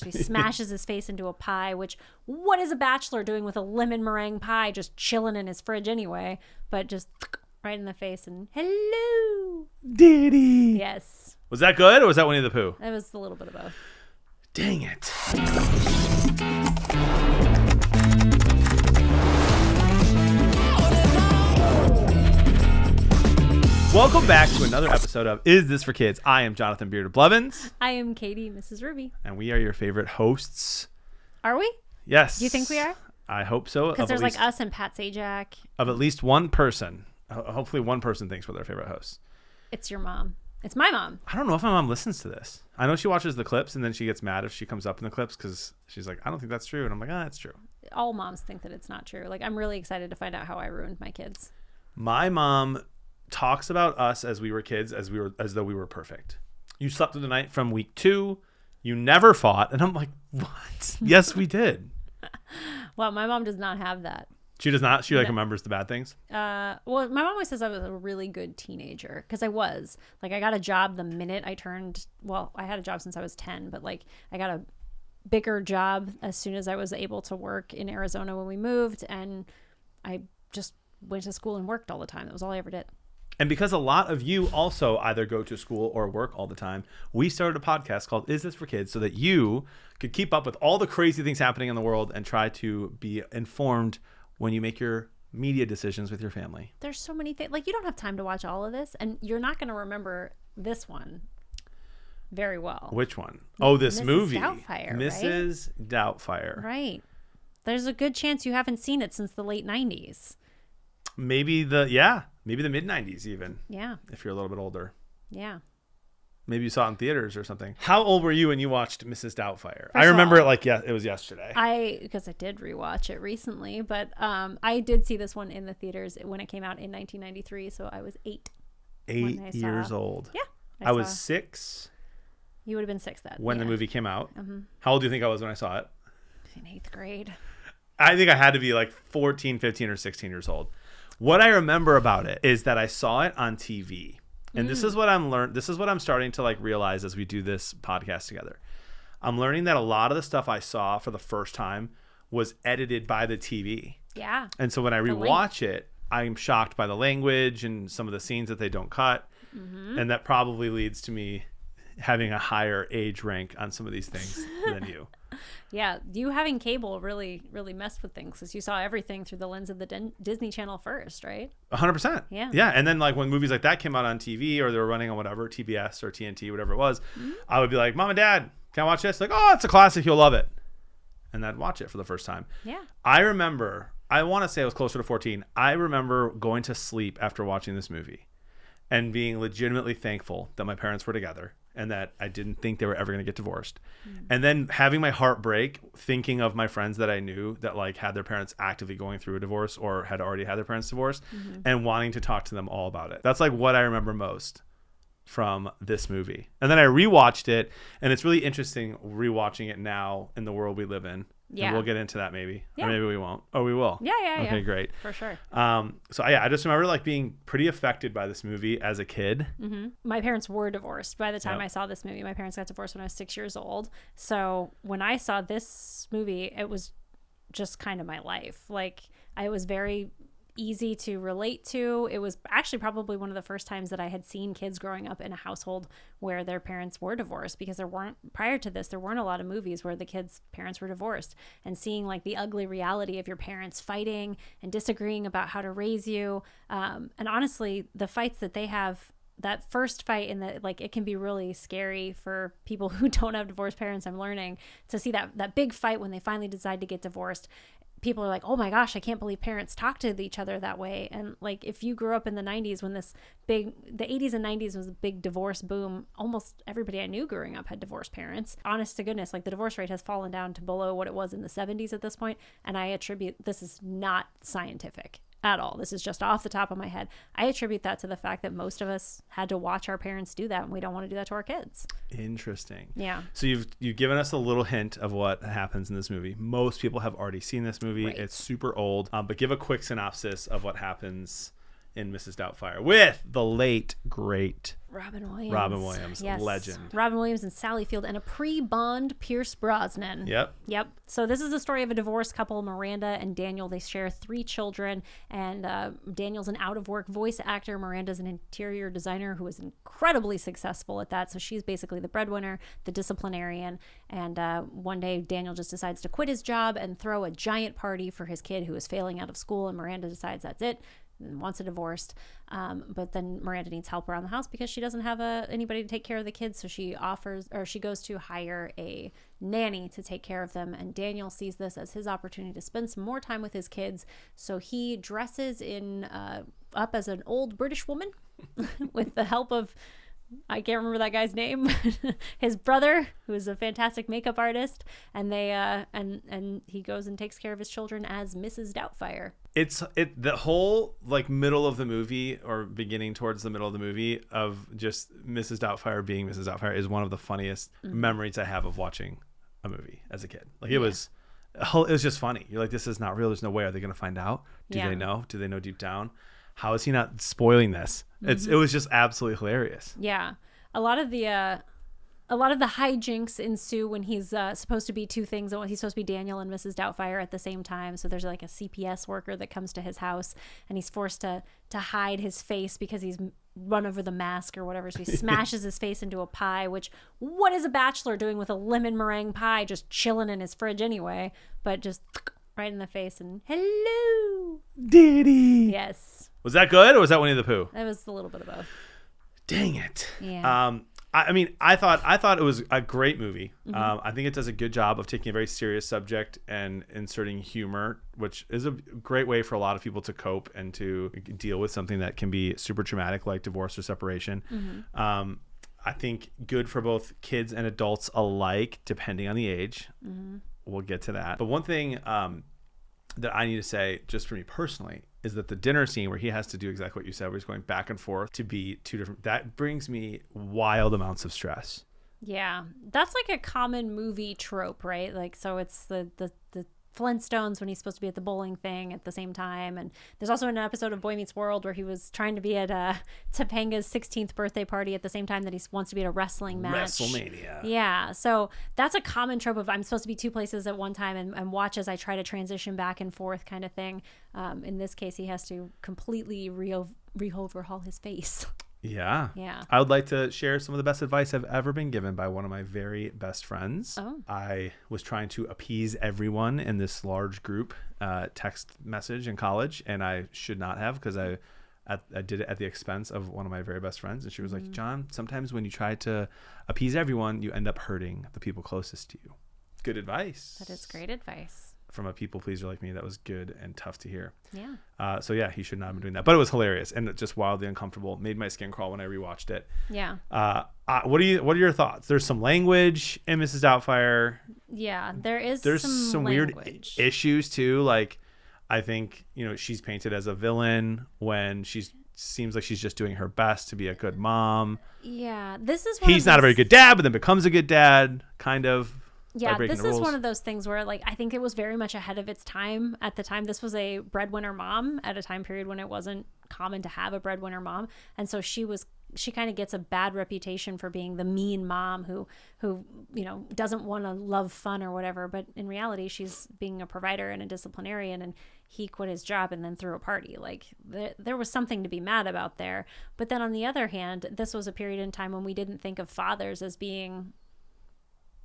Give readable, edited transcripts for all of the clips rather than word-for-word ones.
So he smashes his face into a pie, which what is a bachelor doing with a lemon meringue pie just chilling in his fridge anyway? But just right in the face and hello. Diddy. Yes. Was that good or was that Winnie the Pooh? It was a little bit of both. Dang it. Welcome back to another episode of Is This for Kids? I am Jonathan Beard of Blevins. I am Katie, MrsRuvi. And we are your favorite hosts. Are we? Yes. Do you think we are? I hope so. Because there's like us and Pat Sajak. Of at least one person. Hopefully one person thinks we're their favorite hosts. It's your mom. It's my mom. I don't know if my mom listens to this. I know she watches the clips and then she gets mad if she comes up in the clips because she's like, I don't think that's true. And I'm like, it's true. All moms think that it's not true. Like, I'm really excited to find out how I ruined my kids. My mom talks about us as we were kids as though we were perfect. You slept through the night from week 2. You never fought. And I'm like, what? Yes, we did. Well, my mom does not have that. She does not? She remembers the bad things? Well, my mom always says I was a really good teenager because I was. Like, I got a job the minute I turned, well, I had a job since I was 10, but like I got a bigger job as soon as I was able to work in Arizona when we moved. And I just went to school and worked all the time. That was all I ever did. And because a lot of you also either go to school or work all the time, we started a podcast called Is This for Kids so that you could keep up with all the crazy things happening in the world and try to be informed when you make your media decisions with your family. There's so many things. Like, you don't have time to watch all of this, and you're not going to remember this one very well. Which one? Oh, this Mrs. movie. Doubtfire, Mrs. Doubtfire. Right. There's a good chance you haven't seen it since the late 90s. Maybe the mid-90s even. Yeah. If you're a little bit older. Yeah. Maybe you saw it in theaters or something. How old were you when you watched Mrs. Doubtfire? I remember it like it was yesterday. Because I did rewatch it recently, but I did see this one in the theaters when it came out in 1993, so I was 8. 8 years old. Yeah. I was 6. You would have been 6 then. When the movie came out. How old do you think I was when I saw it? In 8th grade. I think I had to be like 14, 15, or 16 years old. What I remember about it is that I saw it on TV. And this is what I'm starting to like realize as we do this podcast together. I'm learning that a lot of the stuff I saw for the first time was edited by the TV. Yeah. And so when I rewatch it, I'm shocked by the language and some of the scenes that they don't cut. And that probably leads to me having a higher age rank on some of these things than you. Yeah, you having cable really, really messed with things because you saw everything through the lens of the Disney Channel first, right? 100%. Yeah. Yeah, and then like when movies like that came out on TV or they were running on whatever, TBS or TNT, whatever it was, I would be like, Mom and Dad, can I watch this? Like, oh, it's a classic. You'll love it. And I'd watch it for the first time. Yeah. I remember, I want to say I was closer to 14. I remember going to sleep after watching this movie and being legitimately thankful that my parents were together and that I didn't think they were ever going to get divorced. And then having my heart break thinking of my friends that I knew that like had their parents actively going through a divorce or had already had their parents divorced and wanting to talk to them all about it. That's like what I remember most from this movie. And then I rewatched it and it's really interesting rewatching it now in the world we live in. Yeah. And we'll get into that maybe. Yeah. Or maybe we won't. Oh, we will. Yeah. Okay, great. For sure. So yeah, I just remember like being pretty affected by this movie as a kid. My parents were divorced by the time I saw this movie. My parents got divorced when I was 6 years old. So when I saw this movie, it was just kind of my life. Like, it was very easy to relate to. It was actually probably one of the first times that I had seen kids growing up in a household where their parents were divorced, because prior to this, there weren't a lot of movies where the kids' parents were divorced, and seeing like the ugly reality of your parents fighting and disagreeing about how to raise you. And honestly, the fights that they have, that first fight in the, like, it can be really scary for people who don't have divorced parents. I'm learning to see that big fight when they finally decide to get divorced. People are like, oh my gosh, I can't believe parents talk to each other that way. And like, if you grew up in the 90s when the 80s and 90s was a big divorce boom, almost everybody I knew growing up had divorced parents. Honest to goodness, like, the divorce rate has fallen down to below what it was in the 70s at this point. And I attribute, this is not scientific at all, this is just off the top of my head, I attribute that to the fact that most of us had to watch our parents do that, and we don't want to do that to our kids. Interesting. Yeah. So you've given us a little hint of what happens in this movie. Most people have already seen this movie. Right. It's super old, but give a quick synopsis of what happens in Mrs. Doubtfire with the late, great Robin Williams. Yes. Legend. Robin Williams and Sally Field, and a pre-Bond Pierce Brosnan. Yep. So this is the story of a divorced couple, Miranda and Daniel. They share 3 children, and Daniel's an out-of-work voice actor. Miranda's an interior designer who is incredibly successful at that. So she's basically the breadwinner, the disciplinarian. And one day, Daniel just decides to quit his job and throw a giant party for his kid who is failing out of school. And Miranda decides that's it. And wants a divorce, but then Miranda needs help around the house because she doesn't have anybody to take care of the kids, so she goes to hire a nanny to take care of them, and Daniel sees this as his opportunity to spend some more time with his kids, so he dresses up as an old British woman with the help of, I can't remember that guy's name, his brother, who is a fantastic makeup artist, and they and he goes and takes care of his children as Mrs. Doubtfire. The whole like middle of the movie, or beginning towards the middle of the movie, of just Mrs. Doubtfire being Mrs. Doubtfire is one of the funniest memories I have of watching a movie as a kid. Like it was just funny. You're like, this is not real. There's no way. Are they going to find out? Do they know? Do they know deep down? How is he not spoiling this? It was just absolutely hilarious. Yeah. A lot of the hijinks ensue when he's supposed to be 2 things. He's supposed to be Daniel and Mrs. Doubtfire at the same time. So there's like a CPS worker that comes to his house, and he's forced to hide his face because he's run over the mask or whatever. So he smashes his face into a pie, which what is a bachelor doing with a lemon meringue pie just chilling in his fridge anyway? But just right in the face and hello. Diddy. Yes. Was that good, or was that Winnie the Pooh? It was a little bit of both. Dang it. Yeah. I mean, I thought it was a great movie. I think it does a good job of taking a very serious subject and inserting humor, which is a great way for a lot of people to cope and to deal with something that can be super traumatic, like divorce or separation. I think good for both kids and adults alike, depending on the age. We'll get to that. But one thing that I need to say, just for me personally, is that the dinner scene where he has to do exactly what you said, where he's going back and forth to be 2 different, that brings me wild amounts of stress. Yeah, that's like a common movie trope, right? Like, so it's the Flintstones when he's supposed to be at the bowling thing at the same time. And there's also an episode of Boy Meets World where he was trying to be at Topanga's 16th birthday party at the same time that he wants to be at a wrestling match. WrestleMania. Yeah. So that's a common trope of I'm supposed to be 2 places at one time and watch as I try to transition back and forth kind of thing. In this case, he has to completely re-overhaul his face. Yeah. Yeah. I would like to share some of the best advice I've ever been given by one of my very best friends. Oh. I was trying to appease everyone in this large group text message in college, and I should not have, because I did it at the expense of one of my very best friends. And she was like, John, sometimes when you try to appease everyone, you end up hurting the people closest to you. Good advice. That is great advice. From a people pleaser like me, that was good and tough to hear. Yeah. So yeah, he should not have been doing that, but it was hilarious and just wildly uncomfortable. Made my skin crawl when I rewatched it. Yeah. What are your thoughts? There's some language in Mrs. Doubtfire. Yeah, there's some weird issues too. Like, I think, she's painted as a villain when seems like she's just doing her best to be a good mom. Yeah, this is he's not a very good dad, but then becomes a good dad, kind of. Yeah, this is one of those things where, like, I think it was very much ahead of its time at the time. This was a breadwinner mom at a time period when it wasn't common to have a breadwinner mom. And so she kind of gets a bad reputation for being the mean mom who doesn't want to love fun or whatever. But in reality, she's being a provider and a disciplinarian, and he quit his job and then threw a party. Like, there was something to be mad about there. But then on the other hand, this was a period in time when we didn't think of fathers as being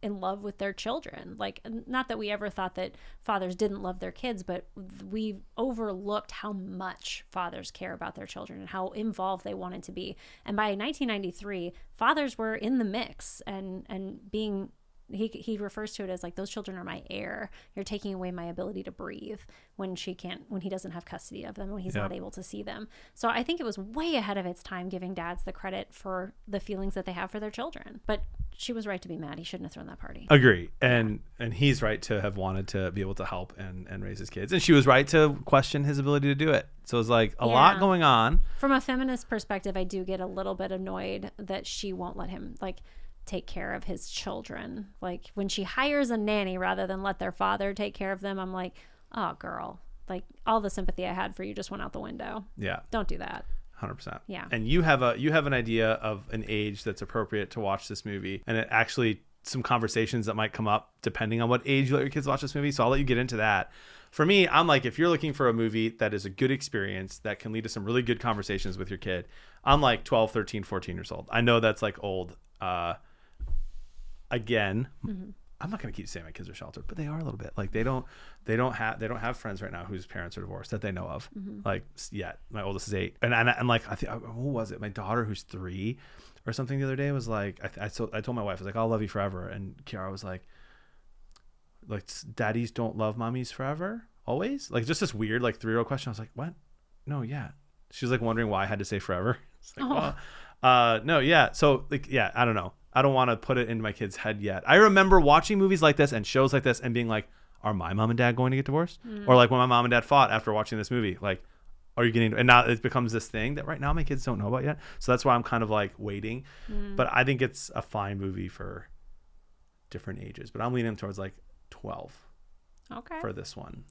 in love with their children. Like, not that we ever thought that fathers didn't love their kids, but we overlooked how much fathers care about their children and how involved they wanted to be. And by 1993, fathers were in the mix and being, he refers to it as like, those children are my heir. You're taking away my ability to breathe when he doesn't have custody of them, when he's not able to see them. So I think it was way ahead of its time giving dads the credit for the feelings that they have for their children. But she was right to be mad. He shouldn't have thrown that party. Agree. And he's right to have wanted to be able to help and raise his kids. And she was right to question his ability to do it. So it's like a lot going on. From a feminist perspective, I do get a little bit annoyed that she won't let him, like, take care of his children. Like, when she hires a nanny rather than let their father take care of them, I'm like, oh, girl, like all the sympathy I had for you just went out the window. Yeah. Don't do that. 100%. Yeah. And you have an idea of an age that's appropriate to watch this movie, and it actually some conversations that might come up depending on what age you let your kids watch this movie. So I'll let you get into that. For me, I'm like, if you're looking for a movie that is a good experience that can lead to some really good conversations with your kid, I'm like 12, 13, 14 years old. I know that's like old. Again, I'm not going to keep saying my kids are sheltered, but they are a little bit. Like they don't have friends right now whose parents are divorced that they know of. Like yet. My oldest is 8, and like I think, who was it? My daughter who's 3 or something the other day was like, I told my wife, I was like, I'll love you forever, and Kiara was like daddies don't love mommies forever always, like just this weird like 3-year-old question. I was like, what? No, yeah. She was like wondering why I had to say forever. It's like, no, yeah. So like, yeah, I don't know. I don't want to put it into my kid's head yet. I remember watching movies like this and shows like this and being like, are my mom and dad going to get divorced? Or like when my mom and dad fought after watching this movie, like, are you getting, and now it becomes this thing that right now my kids don't know about yet. So that's why I'm kind of like waiting. But I think it's a fine movie for different ages, but I'm leaning towards like 12 for this one.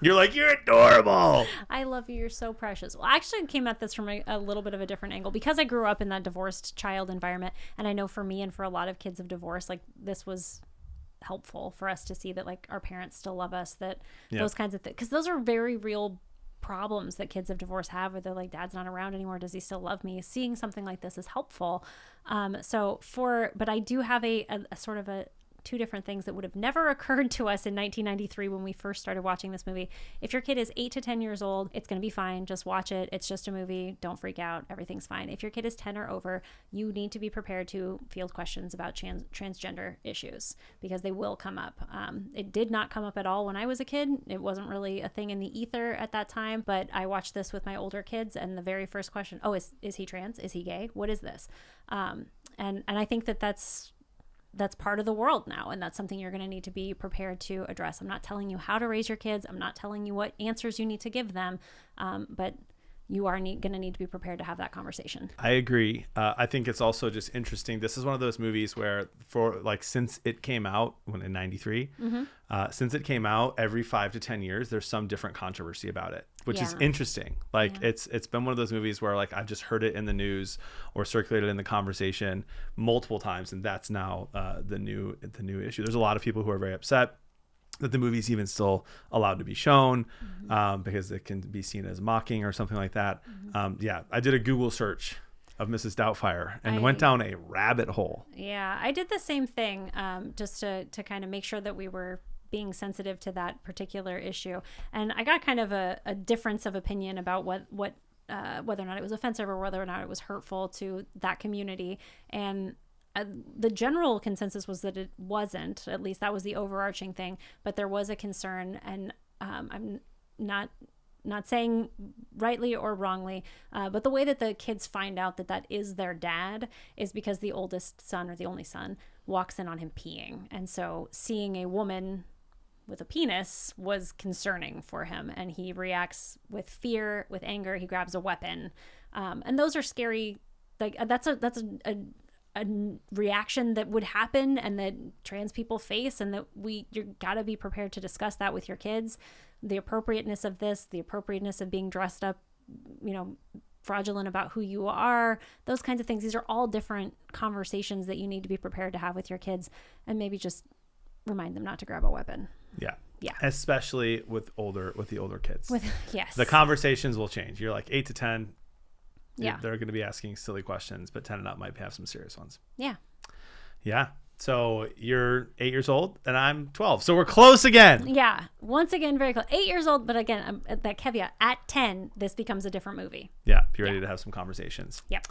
You're like, you're adorable. I love you. You're so precious. Well, I actually came at this from a little bit of a different angle because I grew up in that divorced child environment. And I know for me and for a lot of kids of divorce, like this was helpful for us to see that like our parents still love us, that those kinds of things, because those are very real problems that kids of divorce have, where they're like, dad's not around anymore, does he still love me? Seeing something like this is helpful. But I do have a sort of a two different things that would have never occurred to us in 1993 when we first started watching this movie. If your kid is 8 to 10 years old, it's going to be fine. Just watch it. It's just a movie. Don't freak out. Everything's fine. If your kid is 10 or over, you need to be prepared to field questions about transgender issues because they will come up. It did not come up at all when I was a kid. It wasn't really a thing in the ether at that time, but I watched this with my older kids, and the very first question, is he trans? Is he gay? What is this? And I think that's part of the world now, and that's something you're going to need to be prepared to address. I'm not telling you how to raise your kids. I'm not telling you what answers you need to give them, but you are going to need to be prepared to have that conversation. I agree. I think it's also just interesting. This is one of those movies where since it came out in 93, since it came out, every 5 to 10 years, there's some different controversy about it, which is interesting. Like it's been one of those movies where like I've just heard it in the news or circulated in the conversation multiple times. And that's now the new issue. There's a lot of people who are very upset that the movie's even still allowed to be shown because it can be seen as mocking or something like that. I did a Google search of Mrs. Doubtfire and went down a rabbit hole. Yeah, I did the same thing just to kind of make sure that we were being sensitive to that particular issue. And I got kind of a difference of opinion about what whether or not it was offensive or whether or not it was hurtful to that community. And the general consensus was that it wasn't. At least that was the overarching thing. But there was a concern, and I'm not saying rightly or wrongly, but the way that the kids find out that is their dad is because the oldest son, or the only son, walks in on him peeing. And so seeing a woman with a penis was concerning for him, and he reacts with fear, with anger. He grabs a weapon, and those are scary. Like that's a reaction that would happen and that trans people face, and that you gotta be prepared to discuss that with your kids. The appropriateness of this, the appropriateness of being dressed up, fraudulent about who you are, those kinds of things. These are all different conversations that you need to be prepared to have with your kids, and maybe just remind them not to grab a weapon. Yeah. Especially with the older kids. Yes. The conversations will change. You're like 8 to 10. Yeah. They're going to be asking silly questions, but 10 and up might have some serious ones. Yeah. Yeah. So you're 8 years old and I'm 12. So we're close again. Yeah. Once again, very close. 8 years old. But again, that caveat, at 10, this becomes a different movie. Yeah. Be ready to have some conversations. Yep.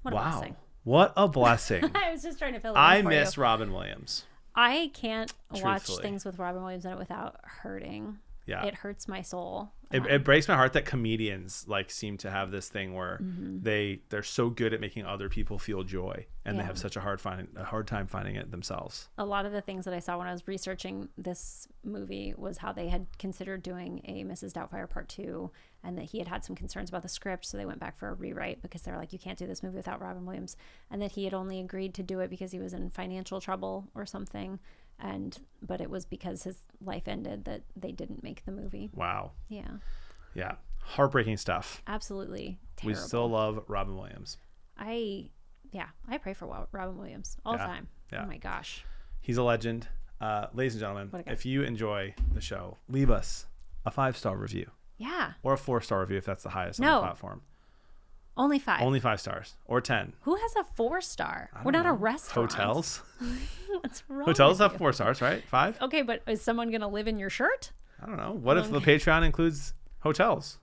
What a blessing. What a blessing. I was just trying to fill it in I for miss you. Robin Williams. I can't watch Truthfully. things with Robin Williams in it without hurting. Yeah. It hurts my soul. It breaks my heart that comedians like seem to have this thing where they're so good at making other people feel joy, and they have such a hard time finding it themselves. A lot of the things that I saw when I was researching this movie was how they had considered doing a Mrs. Doubtfire Part 2, and that he had some concerns about the script, so they went back for a rewrite because they were like, you can't do this movie without Robin Williams, and that he had only agreed to do it because he was in financial trouble or something. But it was because his life ended that they didn't make the movie. Wow. Yeah. Heartbreaking stuff. Absolutely terrible. We still love Robin Williams. I pray for Robin Williams all the time. Yeah. Oh my gosh. He's a legend. Ladies and gentlemen, if you enjoy the show, leave us a 5-star review. Yeah. Or a 4-star review if that's the highest on the platform. Only 5. Only 5 stars. Or 10. Who has a 4-star? We're not a restaurant. Hotels? What's wrong Hotels with have 4 stars, right? 5? Okay, but is someone going to live in your shirt? I don't know. What if the Patreon includes hotels?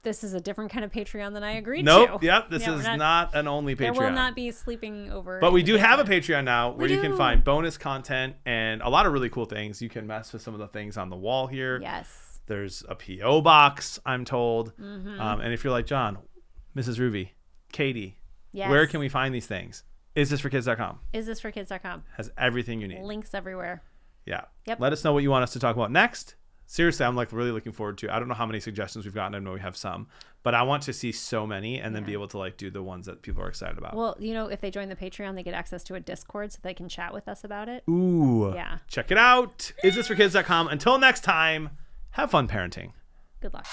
This is a different kind of Patreon than I agreed to. Nope. Yep. This is not an only Patreon. There will not be sleeping over. But we do have a Patreon now where you can find bonus content and a lot of really cool things. You can mess with some of the things on the wall here. Yes. There's a P.O. box, I'm told. And if you're like John, MrsRuvi, Katie, where can we find these things? IsThisForKids.com. IsThisForKids.com. Has everything you need. Links everywhere. Yeah. Yep. Let us know what you want us to talk about next. Seriously, I'm like really looking forward to. I don't know how many suggestions we've gotten. I know we have some, but I want to see so many and then be able to like do the ones that people are excited about. Well, if they join the Patreon, they get access to a Discord so they can chat with us about it. Ooh. Yeah. Check it out. IsThisForKids.com. Until next time, have fun parenting. Good luck.